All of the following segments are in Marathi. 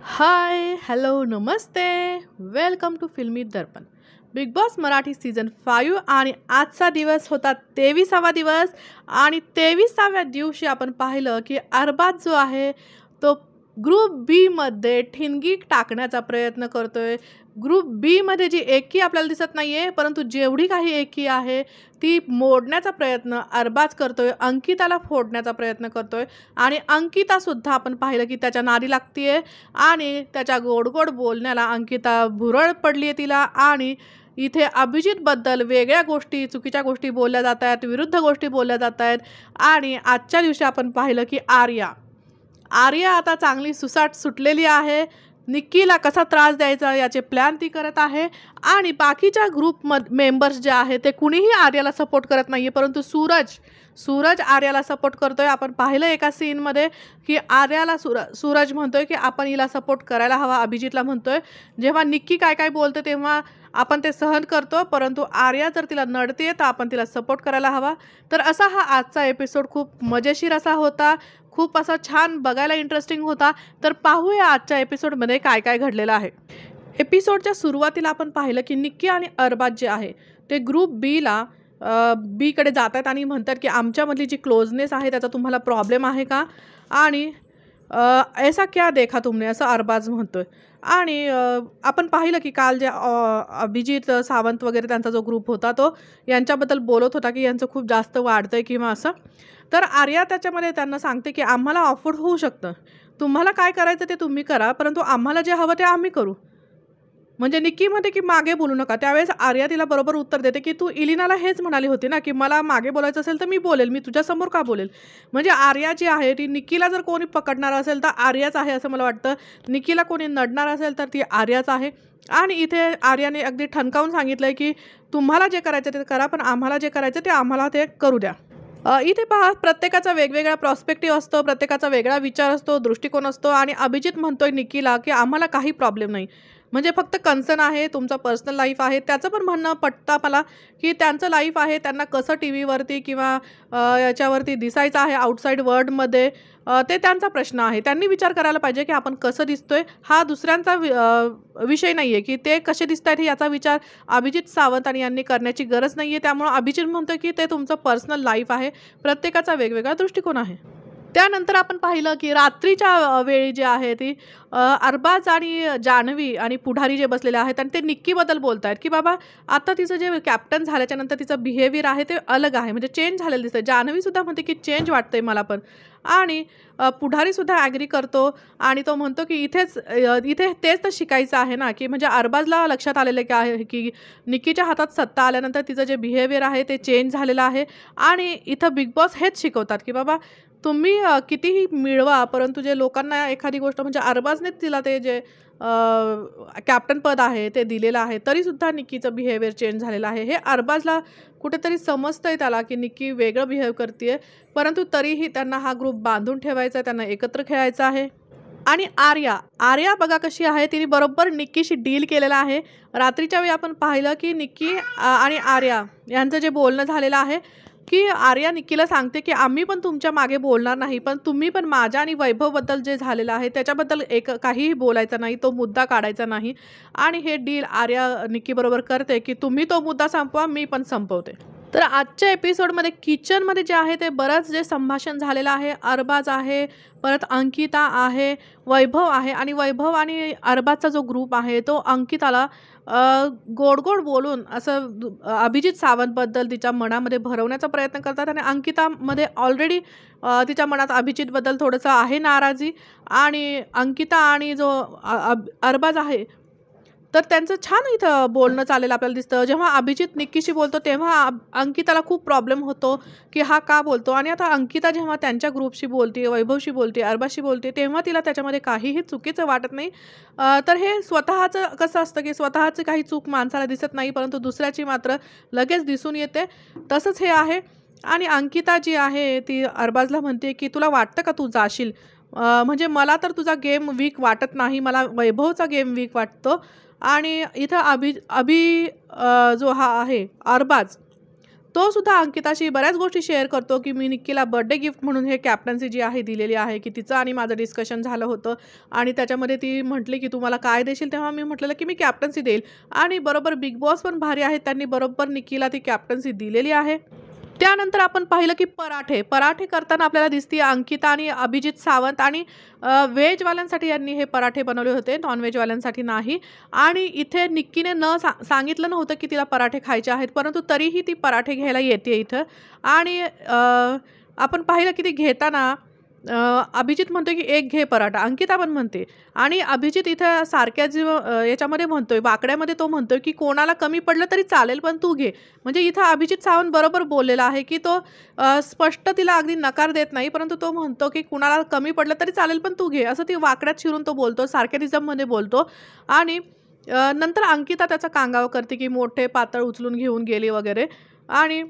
हाय, हॅलो, नमस्ते. Welcome to Filmi Darpan. Bigg Boss Marathi season 5 आणि आजचा दिवस होता 23वा दिवस आणि 23व्या दिवशी आपण पाहिलं की अरबाज जो आहे तो ग्रुप बीमध्ये ठिणगी टाकण्याचा प्रयत्न करतोय. ग्रुप बीमध्ये जी एकी आपल्याला दिसत नाहीये, परंतु जेवढी काही एकी आहे ती मोडण्याचा प्रयत्न अरबाज करतोय. अंकिताला फोडण्याचा प्रयत्न करतोय आणि अंकितासुद्धा आपण पाहिलं की त्याच्या नादी लागतीये आणि त्याच्या गोड गोड बोलण्याला अंकिता भुरळ पडली आहे तिला. आणि इथे अभिजितबद्दल वेगळ्या गोष्टी, चुकीच्या गोष्टी बोलल्या जात आहेत, विरुद्ध गोष्टी बोलल्या जात आहेत. आणि आजच्या दिवशी आपण पाहिलं की आर्या आता चांगली सुसाट सुटलेली आहे. निक्कीला कसा त्रास द्यायचा याचे प्लॅन ती करत आहे. आणि बाकीच्या मेंबर्स जे आहे ते कुणीही आर्याला सपोर्ट करत नाही आहे, परंतु सूरज आर्याला सपोर्ट करतोय. आपण पाहिलं एका सीनमध्ये की आर्याला सूरज म्हणतोय की आपण हिला सपोर्ट करायला हवा, अभिजितला म्हणतोय. जेव्हा निक्की काय काय बोलते तेव्हा आपण ते सहन करतो, परंतु आर्या जर तिला नडते तर आपण तिला सपोर्ट करायला हवा. तर असा हा आजचा एपिसोड खूप मजेशीर असा होता, खूप असा छान बघायला इंटरेस्टिंग होता. तर पाहूया आजच्या एपिसोडमध्ये काय काय घडलेलं आहे. एपिसोडच्या सुरुवातीला आपण पाहिलं की निक्की आणि अरबाज जे आहे ते ग्रुप बीकडे जात आहेत आणि म्हणतात की आमच्यामधली जी क्लोजनेस आहे त्याचा तुम्हाला प्रॉब्लेम आहे का, आणि ऐसा क्या देखा तुमने, असं अरबाज म्हणतोय. आणि आपण पाहिलं की काल जे अभिजित सावंत वगैरे त्यांचा जो ग्रुप होता तो यांच्याबद्दल बोलत होता की यांचं खूप जास्त वाढतंय किंवा असं. तर आर्या त्याच्यामध्ये त्यांना सांगते की आम्हाला अफोर्ड होऊ शकतं, तुम्हाला काय करायचं ते तुम्ही करा, परंतु आम्हाला जे हवं ते आम्ही करू. म्हणजे निक्की म्हणते की मागे बोलू नका. त्यावेळेस आर्या तिला बरोबर उत्तर देते की तू इलिनाला हेच म्हणाली होती ना की मला मागे बोलायचं असेल तर मी बोलेल, मी तुझ्यासमोर का बोलेल. म्हणजे आर्या जी आहे ती निक्कीला जर कोणी पकडणार असेल तर आर्याच आहे असं मला वाटतं. निक्कीला कोणी नडणार असेल तर ती आर्याच आहे. आणि इथे आर्याने अगदी ठणकावून सांगितलंय की तुम्हाला जे करायचं ते करा, पण आम्हाला जे करायचं ते आम्हाला ते करू द्या. इथे पहा, प्रत्येकाचा वेगवेगळा प्रॉस्पेक्टिव्ह असतो, प्रत्येकाचा वेगळा विचार असतो, दृष्टिकोन असतो. आणि अभिजित म्हणतोय निक्कीला की आम्हाला काही प्रॉब्लेम नाही, म्हणजे फक्त कन्सर्न आहे तुमचा पर्सनल लाईफ आहे. त्याचं पण म्हणणं पटतं मला की त्यांचं लाईफ आहे, त्यांना कसं टी व्हीवरती किंवा याच्यावरती दिसायचं आहे आउटसाईड वर्ल्डमध्ये, ते त्यांचा प्रश्न आहे. त्यांनी विचार करायला पाहिजे की आपण कसं दिसतोय, हा दुसऱ्यांचा विषय नाही आहे की ते कसे दिसत आहेत याचा विचार अभिजित सावंत आणि यांनी करण्याची गरज नाही आहे. त्यामुळं अभिजित म्हणतो की ते तुमचं पर्सनल लाईफ आहे, प्रत्येकाचा वेगवेगळा दृष्टिकोन आहे. त्यानंतर आपण पाहिलं की रात्रीच्या वेळी जे आहे ती अरबाज आणि जान्हवी आणि पुढारी जे बसलेले आहेत आणि ते निक्कीबद्दल बोलत आहेत की बाबा आता तिचं जे कॅप्टन झाल्याच्या नंतर तिचं बिहेवियर आहे ते अलग आहे, म्हणजे चेंज झालेलं दिसतं. जान्हवीसुद्धा म्हणते की चेंज वाटतंय मला पण. आणि पुढारीसुद्धा ॲग्री करतो आणि तो म्हणतो की इथे तेच तर शिकायचं आहे ना, की म्हणजे अरबाजला लक्षात आलेलं की आहे की निक्कीच्या हातात सत्ता आल्यानंतर तिचं जे बिहेवियर आहे ते चेंज झालेलं आहे. आणि इथं बिग बॉस हेच शिकवतात की बाबा तुम्ही कितीही मिळवा, परंतु जे लोकांना एखादी गोष्ट, म्हणजे अरबाजनेच तिला ते जे कॅप्टन पद आहे ते दिलेलं आहे, तरीसुद्धा निक्कीचं बिहेवियर चेंज झालेलं आहे. हे अरबाजला कुठेतरी समजतंय त्याला की निक्की वेगळं बिहेव करते, परंतु तरीही त्यांना हा ग्रुप बांधून ठेवायचा आहे, त्यांना एकत्र खेळायचं आहे. आणि आर्या बघा कशी आहे, तिने बरोबर निक्कीशी डील केलेलं आहे. रात्रीच्या वेळी आपण पाहिलं की निक्की आणि आर्या यांचं जे बोलणं झालेलं आहे की आर्या निक्कीला सांगते की आम्ही पण तुमच्या मागे बोलणार नाही, पण तुम्ही पण माझ्या आणि वैभवबद्दल जे झालेलं आहे त्याच्याबद्दल काहीही बोलायचं नाही, तो मुद्दा काढायचा नाही. आणि हे डील आर्या निक्कीबरोबर करते की तुम्ही तो मुद्दा संपवा, मी पण संपवते. तर आजच्या एपिसोडमध्ये किचनमध्ये जे आहे ते बरंच जे संभाषण झालेलं आहे. अरबाज आहे, परत अंकिता आहे, वैभव आहे. आणि वैभव आणि अरबाजचा जो ग्रुप आहे तो अंकिताला गोड गोड बोलून असं अभिजित सावंतबद्दल तिच्या मनामध्ये भरवण्याचा प्रयत्न करतात. आणि अंकितामध्ये ऑलरेडी तिच्या मनात अभिजितबद्दल थोडंसं आहे नाराजी. आणि अंकिता आणि जो अरबाज आहे तर त्यांचं छान इथं बोलणं चालेलं आपल्याला दिसतं. जेव्हा अभिजित निक्कीशी बोलतो तेव्हा अंकिताला खूप प्रॉब्लेम होतो की हा का बोलतो. आणि आता अंकिता जेव्हा त्यांच्या ग्रुपशी बोलते, वैभवशी बोलते, अरबाजशी बोलते, तेव्हा तिला त्याच्यामध्ये काहीही चुकीचं वाटत नाही. तर हे स्वतःचं कसं असतं की स्वतःची काही चूक माणसाला दिसत नाही, परंतु दुसऱ्याची मात्र लगेच दिसून येते. तसंच हे आहे. आणि अंकिता जी आहे ती अरबाजला म्हणते की तुला वाटतं का तू जाशील, म्हणजे मला तर तुझा गेम वीक वाटत नाही, मला वैभवचा गेम वीक वाटतो. आणि इथं जो हा आहे अरबाज, तो सुद्धा अंकिताशी बऱ्याच गोष्टी शेअर करतो की मी निक्कीला बर्थडे गिफ्ट म्हणून हे कॅप्टन्सी जी आहे दिलेली आहे, की तिचं आणि माझं डिस्कशन झालं होतं आणि त्याच्यामध्ये ती म्हटली की तू मला काय देशील, तेव्हा मी म्हटलेलं की मी कॅप्टन्सी देईल आणि बरोबर बिग बॉस पण भारी आहेत, त्यांनी बरोबर निक्कीला ती कॅप्टन्सी दिलेली आहे. त्यानंतर आपण पाहिलं की पराठे करताना आपल्याला दिसते अंकिता आणि अभिजित सावंत आणि व्हेजवाल्यांसाठी यांनी हे पराठे बनवले होते, नॉनव्हेजवाल्यांसाठी नाही. आणि इथे निक्कीने सांगितलं नव्हतं की तिला पराठे खायचे आहेत, परंतु तरीही ती पराठे घ्यायला येते इथं. आणि आपण पाहिलं की ती घेताना अभिजित म्हणतोय की एक घे पराठा, अंकिता पण म्हणते आणि अभिजित इथं सारख्या याच्यामध्ये म्हणतोय, वाकड्यामध्ये तो म्हणतोय की कोणाला कमी पडलं तरी चालेल पण तू घे. म्हणजे इथं अभिजित सावंत बरोबर बोललेला आहे की तो स्पष्ट तिला अगदी नकार देत नाही, परंतु तो म्हणतो की कुणाला कमी पडलं तरी चालेल पण तू घे, असं ती वाकड्यात शिरून तो बोलतो, सार्कॅटिझममध्ये बोलतो. आणि नंतर अंकिता त्याचा कांगावा करते की मोठे पातळ उचलून घेऊन गेली वगैरे. आणि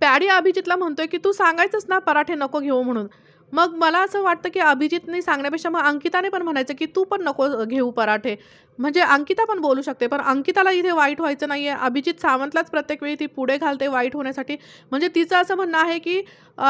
पॅडी अभिजितला म्हणतोय की तू सांगायचंच ना पराठे नको घेऊ म्हणून. मग मला असं वाटतं की अभिजितने सांगण्यापेक्षा मग अंकिताने पण म्हणायचं की तू पण नको घेऊ पराठे, म्हणजे अंकिता पण बोलू शकते. पण अंकिताला इथे वाईट व्हायचं नाही आहे, अभिजित सावंतलाच प्रत्येक वेळी ती पुढे घालते वाईट होण्यासाठी. म्हणजे तिचं असं म्हणणं आहे की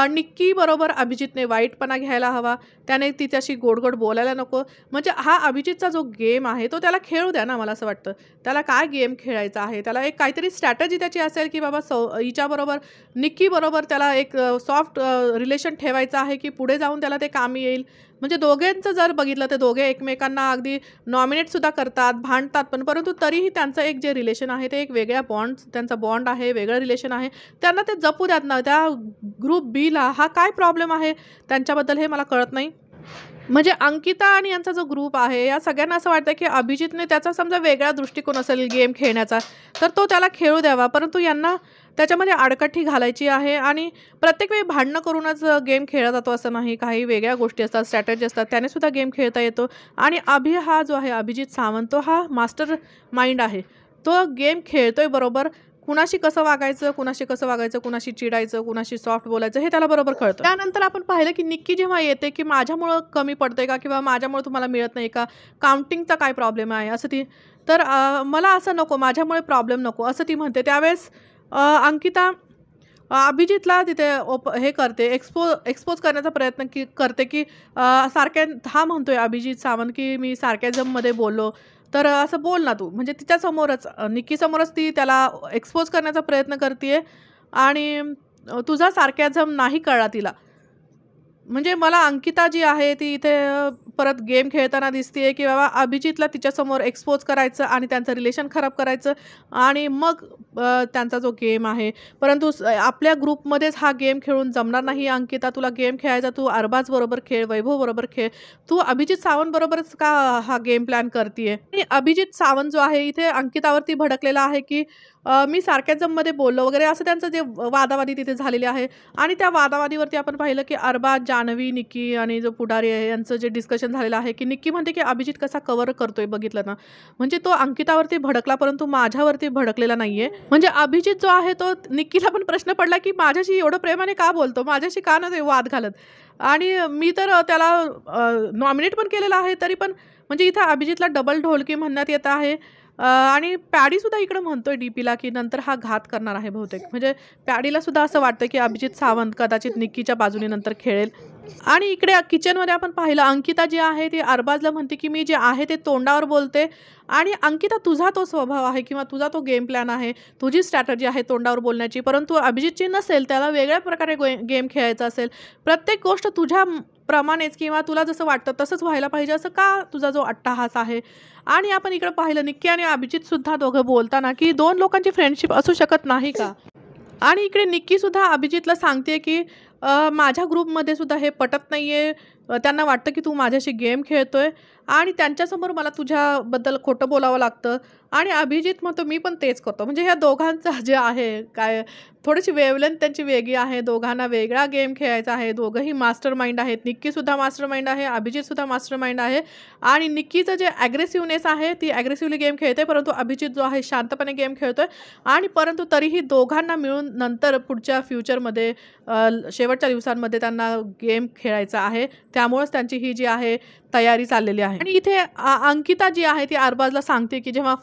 निक्की बरोबर अभिजितने वाईटपणा घ्यायला हवा, त्याने तिच्याशी गोड बोलायला नको. म्हणजे हा अभिजितचा जो गेम आहे तो त्याला खेळू द्या ना, मला असं वाटतं. त्याला काय गेम खेळायचा आहे, त्याला एक काहीतरी स्ट्रॅटजी त्याची असेल की बाबा हिच्याबरोबर निक्कीबरोबर त्याला एक सॉफ्ट रिलेशन ठेवायचं आहे की पुढे जाऊन त्याला ते कामी येईल. म्हणजे दोघांचं जर बघितलं तर दोघे एकमेकांना अगदी नॉमिनेटसुद्धा करतात, भांडतात पण, परंतु तरीही त्यांचं एक जे रिलेशन आहे ते एक वेगळ्या त्यांचा बॉन्ड आहे, वेगळं रिलेशन आहे. त्यांना ते जपू द्यात ना. त्या ग्रुप बीला हा काय प्रॉब्लेम आहे त्यांच्याबद्दल हे मला कळत नाही. म्हणजे अंकिता आणि यांचा जो ग्रुप आहे या सगळ्यांना असं वाटतं की अभिजितने त्याचा समजा वेगळा दृष्टिकोन असेल गेम खेळण्याचा, तर तो त्याला खेळू द्यावा, परंतु यांना त्याच्यामध्ये आडकाठी घालायची आहे. आणि प्रत्येक वेळी भांडणं करूनच गेम खेळला जातो असं नाही, काही वेगळ्या गोष्टी असतात, स्ट्रॅटेजी असतात, त्याने सुद्धा गेम खेळता येतो. आणि हा जो आहे अभिजित सावंत, तो हा मास्टर माइंड आहे, तो गेम खेळतोय बरोबर. कुणाशी कसं वागायचं, कुणाशी चिडायचं, कुणाशी सॉफ्ट बोलायचं हे त्याला बरोबर कळतं. त्यानंतर आपण पाहिलं की निक्की जेव्हा येते की माझ्यामुळं कमी पडतंय का किंवा माझ्यामुळे तुम्हाला मिळत नाही का, काउंटिंगचा काय प्रॉब्लेम आहे असं ती. तर मला असं नको, माझ्यामुळे प्रॉब्लेम नको असं ती म्हणते. त्यावेळेस अंकिता अभिजितला तिथे हे करते, एक्सपोज करण्याचा प्रयत्न करते की हा म्हणतोय अभिजित सावंत की मी सार्कॅझममध्ये बोललो, तर असं बोल ना तू. म्हणजे तिच्यासमोरच निक्कीसमोरच ती त्याला एक्सपोज करण्याचा प्रयत्न करते आणि तुझा सार्कॅझम नाही कळला तिला. म्हणजे मला अंकिता जी आहे ती इथे परत गेम खेळताना दिसते की बाबा अभिजितला तिच्यासमोर एक्सपोज करायचं आणि त्यांचं रिलेशन खराब करायचं आणि मग त्यांचा जो गेम आहे. परंतु आपल्या ग्रुपमध्येच हा गेम खेळून जमणार नाही अंकिता, तुला गेम खेळायचा तू अरबाज बरोबर खेळ, वैभव बरोबर खेळ, तू अभिजित सावंत बरोबरच का हा गेम प्लॅन करते. आणि अभिजित सावंत जो आहे इथे अंकितावरती भडकलेला आहे की मी सार्कॅझममध्ये बोललो वगैरे, असं त्यांचं जे वादावादी तिथे झालेले आहे. आणि त्या वादावादीवरती आपण पाहिलं की अरबाज, जान्हवी, निक्की आणि जो पुढारी आहे यांचं जे डिस्कशन झालेलं आहे की निक्की म्हणते की अभिजित कसा कव्हर करतोय बघितलं ना. म्हणजे तो अंकितावरती भडकला परंतु माझ्यावरती भडकलेला नाहीये. म्हणजे अभिजित जो आहे तो निक्कीला पण प्रश्न पडला की माझ्याशी एवढं प्रेमाने का बोलतो, माझ्याशी का नाही वाद घालत. आणि मी तर त्याला नॉमिनेट पण केलेलं आहे तरी पण. म्हणजे इथं अभिजितला डबल ढोलकी म्हणण्यात येत आहे. आणि पॅडीसुद्धा इकडं म्हणतोय डीपीला की नंतर हा घात करणार आहे बहुतेक. म्हणजे पॅडीला सुद्धा असं वाटतं की अभिजित सावंत कदाचित निक्कीच्या बाजूने नंतर खेळेल. आणि इकडे किचनमध्ये आपण पाहिलं अंकिता जी आहे ती अरबाजला म्हणते की मी जे आहे ते तोंडावर बोलते. आणि अंकिता तुझा तो स्वभाव आहे किंवा तुझा तो गेम प्लॅन आहे, तुझी स्ट्रॅटर्जी आहे तोंडावर बोलण्याची, परंतु अभिजितची नसेल, त्याला वेगळ्या प्रकारे गेम खेळायचा असेल. प्रत्येक गोष्ट तुझ्या प्रमाणेच किंवा तुला जसं वाटतं तसंच व्हायला पाहिजे, असं का तुझा जो अट्टाहास आहे. आणि आपण इकडे पाहिलं निक्की आणि अभिजित सुद्धा दोघं बोलताना की दोन लोकांची फ्रेंडशिप असू शकत नाही का. आणि इकडे निक्की सुद्धा अभिजितला सांगते की माझ्या ग्रुपमध्ये सुद्धा हे पटत नाहीये, त्यांना वाटतं की तू माझ्याशी गेम खेळतोय आणि त्यांच्यासमोर मला तुझ्याबद्दल खोटं बोलावं लागतं. आणि अभिजित म्हणतो मी पण तेच करतो. म्हणजे ह्या दोघांचं जे आहे काय थोडीशी वेवलेंथ त्यांची वेगळी आहे, दोघांना वेगळा गेम खेळायचा आहे. दोघंही मास्टर माइंड आहेत, निक्कीसुद्धा मास्टर माइंड आहे, अभिजितसुद्धा मास्टर माइंड आहे. आणि निक्कीचं जे ॲग्रेसिव्हनेस आहे ती ॲग्रेसिव्हली गेम खेळते, परंतु अभिजित जो आहे शांतपणे गेम खेळतोय. आणि परंतु तरीही दोघांना मिळून नंतर पुढच्या फ्युचरमध्ये शेवटच्या दिवसांमध्ये त्यांना गेम खेळायचा आहे. त्यामुळेच त्यांची ही जी आहे तयारी चाललेली आहे. आणि इथे अंकिता जी आहे ती अरबाजला सांगते, की जेव्हा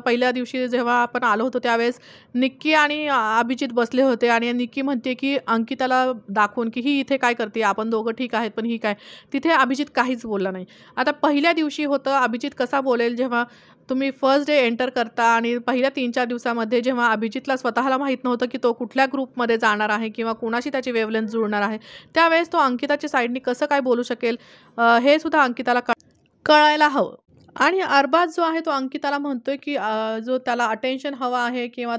पहिल्या दिवशी जेव्हा आपण आलो होतो त्यावेळेस निक्की आणि अभिजित बसले होते आणि निक्की म्हणते, की अंकिताला दाखवून, की ही इथे काय करते? आपण दोघं ठीक आहेत, पण ही काय? तिथे अभिजित काहीच बोलला नाही. आता पहिल्या दिवशी होतं अभिजित कसा बोलेल जेव्हा तुम्ही फर्स्ट डे एंटर करता आणि पहिल्या 3-4 दिवसामध्ये जेव्हा अभिजितला स्वतःला माहीत नव्हतं, की तो कुठल्या ग्रुपमध्ये जाणार आहे किंवा कुणाशी त्याची वेव्हलेंथ जुळणार आहे. त्यावेळेस तो अंकिताच्या साईडनी कसं काय बोलू शकेल हे सुद्धा अंकिताला कळायला हवं. आणि अरबाज जो आहे तो अंकिताला म्हणतोय, की जो त्याला अटेन्शन हवं आहे किंवा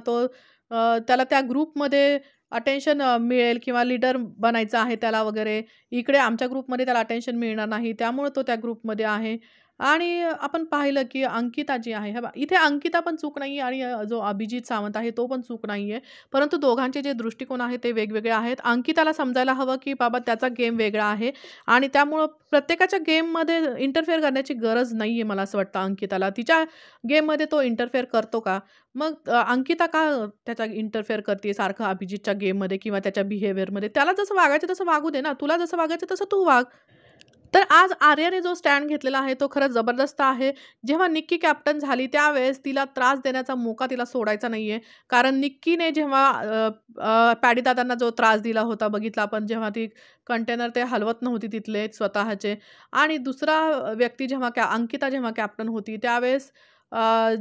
त्याला त्या ग्रुपमध्ये अटेन्शन मिळेल किंवा लीडर बनायचं आहे त्याला वगैरे. इकडे आमच्या ग्रुपमध्ये त्याला अटेन्शन मिळणार नाही. त्यामुळे तो त्या ग्रुपमध्ये आहे. आणि आपण पाहिलं, की अंकिता जी आहे, हे बघा इथे अंकिता पण चूक नाही आणि जो अभिजित सावंत आहे तो पण चूक नाही आहे. परंतु दोघांचे जे दृष्टिकोन आहेत ते वेगवेगळे आहेत. अंकिताला समजायला हवं, की बाबा त्याचा गेम वेगळा आहे आणि त्यामुळं प्रत्येकाच्या गेममध्ये इंटरफेअर करण्याची गरज नाही आहे मला असं वाटतं अंकिताला. तिच्या गेममध्ये तो इंटरफेअर करतो का? मग अंकिता का त्याचा इंटरफेअर करते सारखं अभिजितच्या गेममध्ये किंवा त्याच्या बिहेवियरमध्ये? त्याला जसं वागायचं तसं वागू दे ना. तुला जसं वागायचं तसं तू वाग. तर आज आर्याने जो स्टँड घेतलेला आहे तो खरंच जबरदस्त आहे. जेव्हा निक्की कॅप्टन झाली त्यावेळेस तिला त्रास देण्याचा मोका तिला सोडायचा नाहीये. कारण निक्कीने जेव्हा पॅडी दादांना जो त्रास दिला होता बघितला आपण जेव्हा ती कंटेनर ते हलवत नव्हती तिथले स्वतःचे आणि दुसरा व्यक्ती जेव्हा अंकिता जेव्हा कॅप्टन होती त्यावेळेस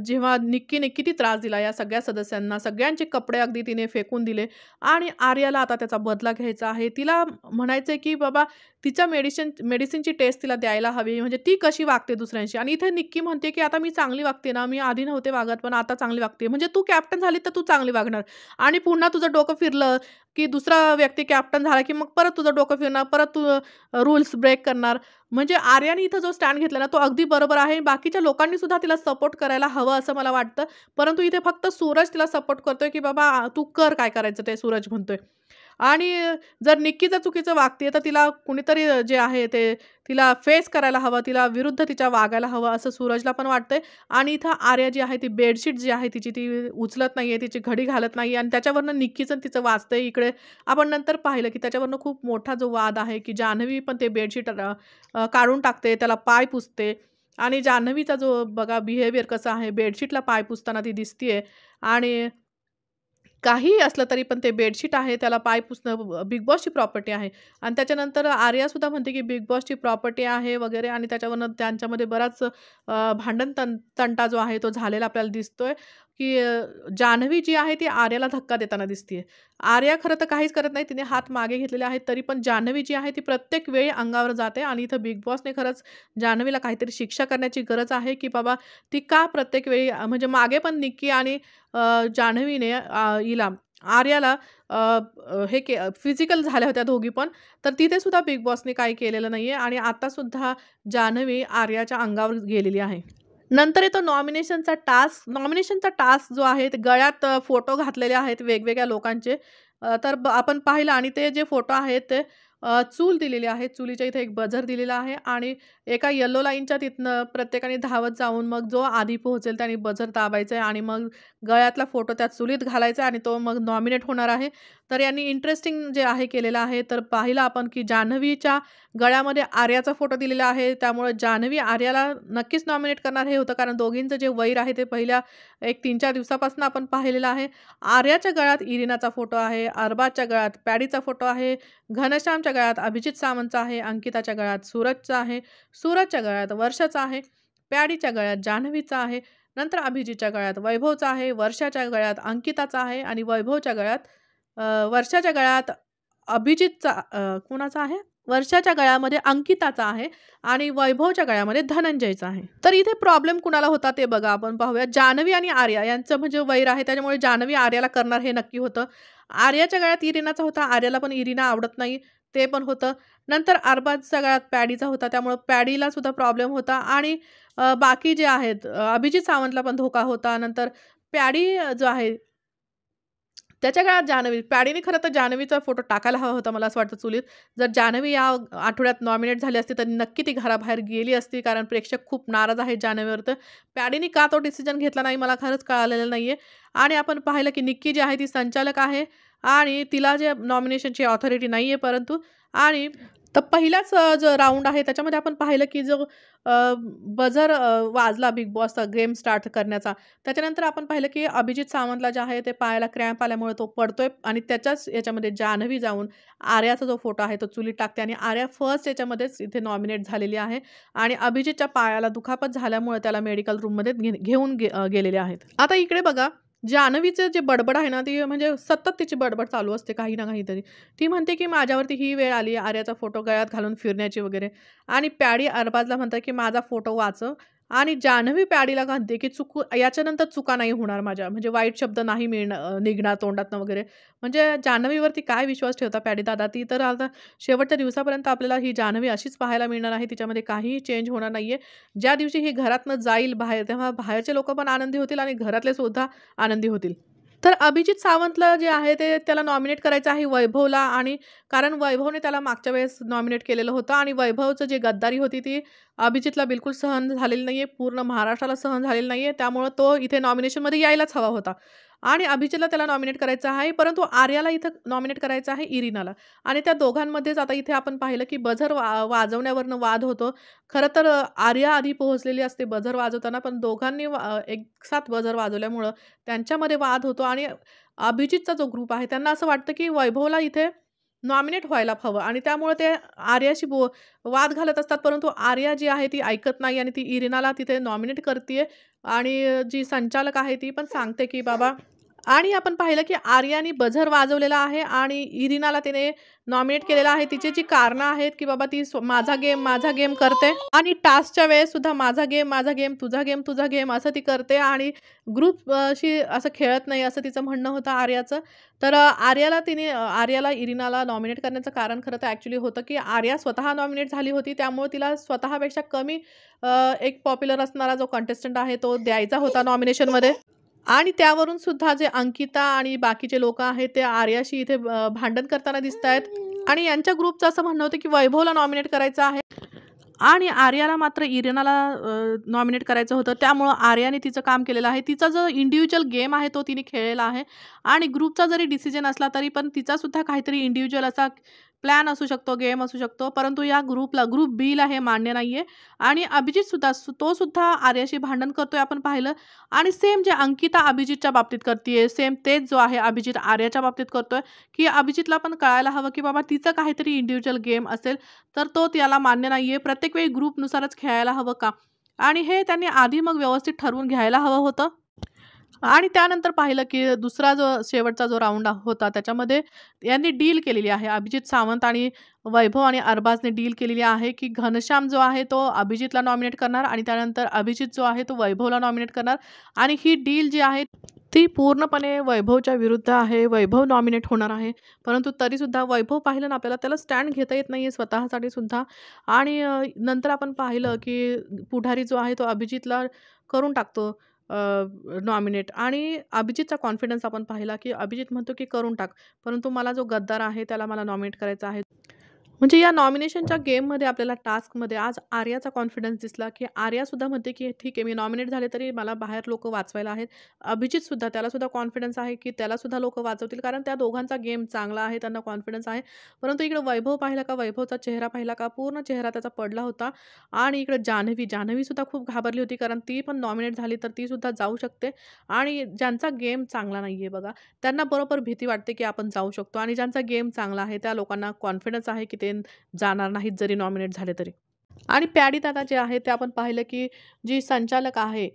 जेव्हा निक्कीने किती त्रास दिला या सगळ्या सदस्यांना, सगळ्यांचे कपडे अगदी तिने फेकून दिले आणि आर्याला आता त्याचा बदला घ्यायचा आहे. तिला म्हणायचंय की बाबा तिच्या मेडिसिनची टेस्ट तिला द्यायला हवी. म्हणजे ती कशी वागते दुसऱ्यांशी आणि इथे निक्की म्हणते, की "आता मी चांगली वागते ना, मी आधी नव्हते वागत, पण आता चांगली वागते." म्हणजे तू कॅप्टन झाली तर तू चांगली वागणार आणि पुन्हा तुझं डोकं फिरलं, की दुसरा व्यक्ती कॅप्टन झाला, की मग परत तुझं डोकं फिरणार, परत तू रूल्स ब्रेक करणार. म्हणजे आर्याने इथं जो स्टँड घेतला ना, तो अगदी बरोबर आहे. बाकीच्या लोकांनी सुद्धा तिला सपोर्ट करायला हवं असं मला वाटतं. परंतु इथे फक्त सूरज तिला सपोर्ट करतोय, की "बाबा तू कर काय करायचं ते," सूरज म्हणतोय. आणि जर निक्की जर चुकीचं वागते तर तिला कुणीतरी जे आहे ते तिला फेस करायला हवं, तिला विरुद्ध तिच्या वागायला हवं असं सूरजला पण वाटतंय. आणि इथं आर्या जी आहे ती बेडशीट जी आहे तिची ती उचलत नाहीये, तिची घडी घालत नाही आणि त्याच्यावरनं निक्कीचं तिचं वाचतंय इकडे. आपण नंतर पाहिलं की त्याच्यावरनं खूप मोठा जो वाद आहे की जान्हवी पण ते बेडशीट काढून टाकते, त्याला पाय पुसते आणि जान्हवीचा जो बघा बिहेवियर कसा आहे, बेडशीटला पाय पुसताना ती दिसतीये आणि काहीही असलं तरी पण ते बेडशीट आहे त्याला पाय पुसणं बिग बॉसची प्रॉपर्टी आहे आणि त्याच्यानंतर आर्यासुद्धा म्हणते की बिग बॉसची प्रॉपर्टी आहे वगैरे आणि त्याच्यावरनं त्यांच्यामध्ये बराच तंटा जो आहे तो झालेला आपल्याला दिसतोय की जान्हवी जी आहे ती आर्याला धक्का देताना दिसतीये. आर्या खरं तर काहीच करत नाही. तिने हात मागे घेतलेले आहेत. तरी पण जान्हवी जी आहे ती प्रत्येक वेळी अंगावर जाते आणि इथं बिग बॉसने खरंच जान्हवीला काहीतरी शिक्षा करण्याची गरज आहे की बाबा ती का प्रत्येक वेळी म्हणजे मागे पण निक्की आणि जान्हवीने हिला आर्याला अ, अ, हे फिजिकल झाल्या होत्या दोघी पण. तर तिथे सुद्धा बिग बॉसने काही केलेलं नाहीये आणि आता सुद्धा जान्हवी आर्याच्या अंगावर गेलेली आहे. नंतर येतो नॉमिनेशनचा टास्क. नॉमिनेशनचा टास्क जो आहे ते गळ्यात फोटो घातलेले आहेत वेगवेगळ्या लोकांचे. तर आपण पाहिलं आणि ते जे फोटो आहेत ते चूल दिलेली आहे. चुलीच्या इथे एक बझर दिलेला आहे आणि एका येलो लाईनच्या तिथनं प्रत्येकाने धावत जाऊन मग जो आधी पोहोचेल त्याने बझर दाबायचं आहे आणि मग गळ्यातला फोटो त्या चुलीत घालायचा आहे आणि तो मग नॉमिनेट होणार आहे. तर यांनी इंटरेस्टिंग जे आहे केलेलं आहे. तर पाहिलं आपण की जान्हवीच्या गळ्यामध्ये आर्याचा फोटो दिलेला आहे. त्यामुळे जान्हवी आर्याला नक्कीच नॉमिनेट करणार हे होतं कारण दोघींचं जे वैर आहे ते पहिल्या एक 3-4 दिवसापासून आपण पाहिलेलं आहे. आर्याच्या गळ्यात इरिनाचा फोटो आहे, अरबाजच्या गळ्यात पॅडीचा फोटो आहे, घनश्यामच्या गळ्यात अभिजित सावंतचा आहे, अंकिताच्या गळ्यात सूरजचा आहे, सूरजच्या गळ्यात वर्षाचा आहे, पॅडीच्या गळ्यात जान्हवीचा आहे, नंतर अभिजितच्या गळ्यात वैभवचा आहे, वर्षाच्या गळ्यात अंकिताचा आहे आणि वैभवच्या गळ्यात वर्षाच्या गळ्यात अभिजितचा कोणाचा आहे? वर्षाच्या गळ्यामध्ये अंकिताचा आहे आणि वैभवच्या गळ्यामध्ये धनंजयचा आहे. तर इथे प्रॉब्लेम कुणाला होता ते बघा आपण पाहूया. जान्हवी आणि आर्या यांचं म्हणजे वैर आहे त्याच्यामुळे जान्हवी आर्याला करणार हे नक्की होतं. आर्याच्या गळ्यात इरिनाचा होता. आर्याला पण इरिना आवडत नाही ते पण होतं. नंतर अरबाजच्या गळ्यात पॅडीचा होता त्यामुळे पॅडीला सुद्धा प्रॉब्लेम होता आणि बाकी जे आहेत अभिजित सावंतला पण धोका होता. नंतर पॅडी जो आहे त्याच्या काळात जान्हवी पॅडीने खरं तर जान्हवीचा फोटो टाकायला हवा होता मला असं वाटतं चुलीत. जर जान्हवी या आठवड्यात नॉमिनेट झाली असती तर नक्की ती घराबाहेर गेली असती कारण प्रेक्षक खूप नाराज आहेत जान्हवीवर. तर पॅडीने का तो डिसिजन घेतला नाही मला खरंच कळालेलं नाहीये. आणि आपण पाहिलं की निक्की जी आहे ती संचालक आहे आणि तिला जे नॉमिनेशनची ऑथॉरिटी नाहीये परंतु आणि तर पहिलाच जो राउंड आहे त्याच्यामध्ये आपण पाहिलं की जो बझर वाजला बिग बॉसचा गेम स्टार्ट करण्याचा. त्याच्यानंतर आपण पाहिलं की अभिजित सावंतला जे आहे ते पायाला क्रॅम्प आल्यामुळे तो पडतोय आणि त्याच्याच याच्यामध्ये जान्हवी जाऊन आर्याचा जो फोटो आहे तो चुलीत टाकते आणि आर्या फर्स्ट याच्यामध्येच इथे नॉमिनेट झालेली आहे आणि अभिजितच्या पायाला दुखापत झाल्यामुळे त्याला मेडिकल रूममध्ये घेऊन गेलेले आहेत. आता इकडे बघा, जान्हवीचं जे बडबड आहे ना, ती म्हणजे सतत तिची बडबड चालू असते काही ना काहीतरी. ती म्हणते की माझ्यावरती ही वेळ आली आर्याचा फोटो गळ्यात घालून फिरण्याची वगैरे आणि पॅडी अरबाजला म्हणतात की माझा फोटो वाचव आणि जान्हवी पॅडीला म्हणते की याच्यानंतर चुका नाही होणार माझ्या, म्हणजे वाईट शब्द नाही निघणार तोंडातनं वगैरे. म्हणजे जान्हवीवरती काय विश्वास ठेवता पॅडी दादा? ती तर आता शेवटच्या दिवसापर्यंत आपल्याला ही जान्हवी अशीच पाहायला मिळणार आहे. तिच्यामध्ये काहीही चेंज होणार नाहीये. ज्या दिवशी ही घरातनं जाईल बाहेर, तेव्हा बाहेरचे लोकं पण आनंदी होतील आणि घरातले सुद्धा आनंदी होतील. तर अभिजित सावंतला जे आहे ते त्याला नॉमिनेट करायचं आहे वैभवला आणि कारण वैभवने त्याला मागच्या वेळेस नॉमिनेट केलेलं होतं आणि वैभवचं जे गद्दारी होती ती अभिजितला बिलकुल सहन झालेली नाहीये. पूर्ण महाराष्ट्राला सहन झालेली नाहीये. त्यामुळं तो इथे नॉमिनेशनमध्ये यायलाच हवा होता आणि अभिजितला त्याला नॉमिनेट करायचं आहे. परंतु आर्याला इथं नॉमिनेट करायचं आहे इरिनाला आणि त्या दोघांमध्येच आता इथे आपण पाहिलं की बझर वाजवण्यावरनं वाद होतो. खरं तर आर्या आधी पोहोचलेली असते बझर वाजवताना, पण दोघांनी एकसाथ बझर वाजवल्यामुळं त्यांच्यामध्ये वाद होतो आणि अभिजितचा जो ग्रुप आहे त्यांना असं वाटतं की वैभवला इथे नॉमिनेट व्हायला हवं आणि त्यामुळे ते आर्याशी वाद घालत असतात. परंतु आर्या जी आहे ती ऐकत नाही आणि ती इरिनाला तिथे नॉमिनेट करते आणि जी संचालक आहे ती पण सांगते की बाबा आणि आपण पाहिलं की आर्याने बझर वाजवलेला आहे आणि इरिनाला तिने नॉमिनेट केलेलं आहे. तिची जी कारणं आहेत की बाबा ती माझा गेम करते आणि टास्कच्या वेळेस सुद्धा माझा गेम, तुझा गेम, तुझा गेम असं ती करते आणि ग्रुपशी असं खेळत नाही असं तिचं म्हणणं होतं आर्याचं. तर आर्याला इरिनाला नॉमिनेट करण्याचं कारण खरं तर ॲक्च्युली होतं की आर्या स्वतः नॉमिनेट झाली होती. त्यामुळे तिला स्वतःपेक्षा कमी एक पॉप्युलर असणारा जो कंटेस्टंट आहे तो द्यायचा होता नॉमिनेशनमध्ये. आणि त्यावरून सुद्धा जे अंकिता आणि बाकीचे लोकं आहेत ते आर्याशी इथे भांडण करताना दिसतायत आणि यांच्या ग्रुपचं असं म्हणणं होतं की वैभवला नॉमिनेट करायचं आहे आणि आर्याला मात्र इरिनाला नॉमिनेट करायचं होतं. त्यामुळं आर्याने तिचं काम केलेलं आहे. तिचा जो इंडिव्हिज्युअल गेम आहे तो तिने खेळलेला आहे आणि ग्रुपचा जरी डिसिजन असला तरी पण तिचासुद्धा काहीतरी इंडिव्हिज्युअल असा प्लॅन असू शकतो, गेम असू शकतो. परंतु या ग्रुप बीला हे मान्य नाहीये आणि अभिजितसुद्धा तो सुद्धा आर्याशी भांडण करतोय आपण पाहिलं आणि सेम जे अंकिता अभिजितच्या बाबतीत करतीये, सेम तेच जो आहे अभिजित आर्याच्या बाबतीत करतोय, की अभिजितला पण कळायला हवं की बाबा तिचं काहीतरी इंडिव्हिज्युअल गेम असेल, तर तो त्याला मान्य नाहीये. प्रत्येक वेळी ग्रुपनुसारच खेळायला हवं का? आणि हे त्यांनी आधी मग व्यवस्थित ठरवून घ्यायला हवं होतं. आणि त्यानंतर पाहिलं की दुसरा जो शेवटचा जो राउंड होता त्याच्यामध्ये यांनी डील केलेली आहे. अभिजित सावंत आणि वैभव आणि अरबाजने डील केलेली आहे की घनश्याम जो आहे तो अभिजितला नॉमिनेट करणार आणि त्यानंतर अभिजित जो आहे तो वैभवला नॉमिनेट करणार आणि ही डील जी आहे ती पूर्णपणे वैभवच्या विरुद्ध आहे. वैभव नॉमिनेट होणार आहे. परंतु तरीसुद्धा वैभव पाहिलं ना आपल्याला त्याला स्टँड घेता येत नाही आहे स्वतःसाठी सुद्धा आणि नंतर आपण पाहिलं की पुढारी जो आहे तो अभिजितला करून टाकतो नॉमिनेट आणि अभिजितचा कॉन्फिडन्स आपण पाहिला, की अभिजित म्हणतो, की करून टाक. परंतु मला जो गद्दार आहे त्याला मला नॉमिनेट करायचा आहे. म्हणजे या नॉमिनेशनच्या गेममध्ये आपल्याला टास्कमध्ये आज आर्याचा कॉन्फिडन्स दिसला, की आर्यासुद्धा म्हणते, की ठीक आहे मी नॉमिनेट झाले तरी मला बाहेर लोकं वाचवायला आहेत. अभिजितसुद्धा त्यालासुद्धा कॉन्फिडन्स आहे, की त्यालासुद्धा लोकं वाचवतील कारण त्या दोघांचा गेम चांगला आहे, त्यांना कॉन्फिडन्स आहे. परंतु इकडे वैभव पाहिला का, वैभवचा चेहरा पाहिला का, पूर्ण चेहरा त्याचा पडला होता आणि इकडे जान्हवीसुद्धा खूप घाबरली होती कारण ती पण नॉमिनेट झाली तर तीसुद्धा जाऊ शकते आणि ज्यांचा गेम चांगला नाही आहे बघा, त्यांना बरोबर भीती वाटते, की आपण जाऊ शकतो आणि ज्यांचा गेम चांगला आहे त्या लोकांना कॉन्फिडन्स आहे, की ते जाणार नाहीत जरी नॉमिनेट झाले तरी. आणि पॅडी दादा जे आहे ते आपण पाहिलं, की जी संचालक आहे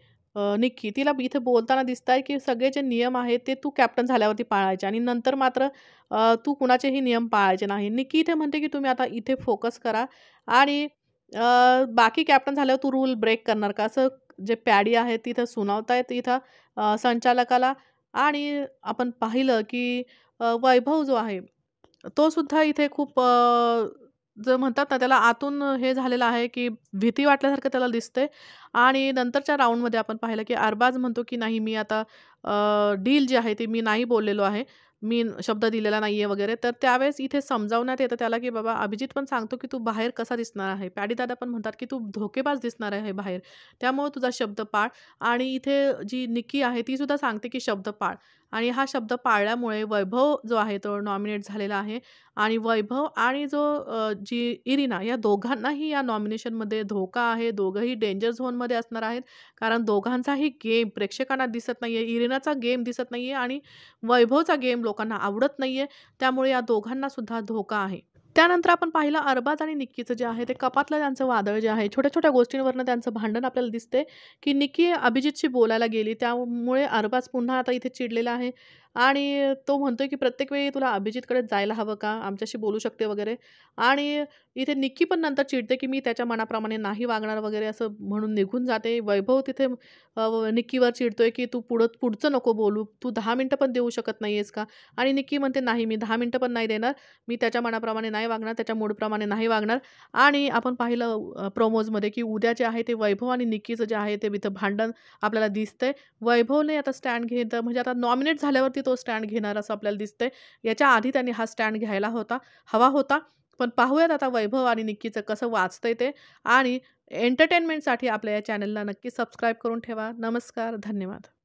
निक्की तिला इथे बोलताना दिसतंय, की सगळे जे नियम आहेत ते तू कॅप्टन झाल्यावरती पाळायचे आणि नंतर मात्र तू कुणाचेही नियम पाळायचे नाही. निक्की इथे म्हणते, की तुम्ही आता इथे फोकस करा आणि बाकी कॅप्टन झाल्यावर तू रूल ब्रेक करणार का? असं जे पॅडी आहे तिथं सुनावतायत इथं संचालकाला आणि आपण पाहिलं, की वैभव जो आहे तो सुद्धा इथे खूप जे म्हणतात ना त्याला आतून हे झालेलं आहे, की भीती वाटल्यासारखं त्याला दिसतंय आणि नंतरच्या राउंडमध्ये आपण पाहिलं, की अरबाज म्हणतो, की नाही मी आता डील जी आहे ती मी नाही बोललेलो आहे. मी शब्द दिलेला नाहीये वगैरे. तर त्यावेळेस इथे समजावण्यात येतं त्याला, की बाबा अभिजित पण सांगतो, की तू बाहेर कसा दिसणार आहे. पॅडी दादा पण म्हणतात, की तू धोकेबाज दिसणार आहे बाहेर. त्यामुळे तुझा शब्द पाळ आणि इथे जी निक्की आहे ती सुद्धा सांगते, की शब्द पाळ आणि हा शब्द पाळल्यामुळे वैभव जो आहे तो नॉमिनेट झालेला आहे आणि वैभव आणि जी इरिना या दोघांनाही या नॉमिनेशनमध्ये धोका आहे. दोघंही डेंजर झोनमध्ये असणार आहेत. कारण दोघांचाही गेम प्रेक्षकांना दिसत नाहीये. इरिनाचा गेम दिसत नाहीये आणि वैभवचा गेम लोकांना आवडत नाहीये. त्यामुळे या दोघांना सुद्धा धोका आहे. त्यानंतर आपण पाहिलं अरबाज आणि निक्कीचं जे आहे ते कपातलं त्यांचं वादळ जे आहे, छोट्या-छोट्या गोष्टींवरनं त्यांचं भांडण आपल्याला दिसते, की निक्की अभिजितशी बोलायला गेली. त्यामुळे अरबाज पुन्हा आता इथे चिडलेला आहे आणि तो म्हणतोय, की "प्रत्येक वेळी तुला अभिजितकडे जायला हवं का? आमच्याशी बोलू शकते वगैरे." आणि इथे निक्की पण नंतर चिडते, की "मी त्याच्या मनाप्रमाणे नाही वागणार" वगैरे असं म्हणून निघून जाते. वैभव तिथे निक्कीवर चिडतोय, की "तू पुढचं नको बोलू. तू 10 मिनिटं पण देऊ शकत नाहीयेस का?" आणि निक्की म्हणते, "नाही, मी 10 मिनिटं पण नाही देणार. मी त्याच्या मनाप्रमाणे नाही वागणार, त्याच्या मूडप्रमाणे नाही वागणार." आणि आपण पाहिलं प्रोमोजमध्ये, की उद्या जे आहे ते वैभव आणि निक्कीचं जे आहे ते इथं भांडण आपल्याला दिसतंय. वैभवने आता स्टँड घेतलं म्हणजे आता नॉमिनेट झाल्यावरती तो स्टँड घेणार असं आपल्याला दिसतंय. याच्या आधी त्यांनी हा स्टँड घ्यायला हवा होता. पण पाहूयात आता वैभव आणि निक्कीचं कसं वाचतंय ते आणि एंटरटेनमेंटसाठी आपल्या या चॅनलला नक्की सबस्क्राईब करून ठेवा. नमस्कार, धन्यवाद.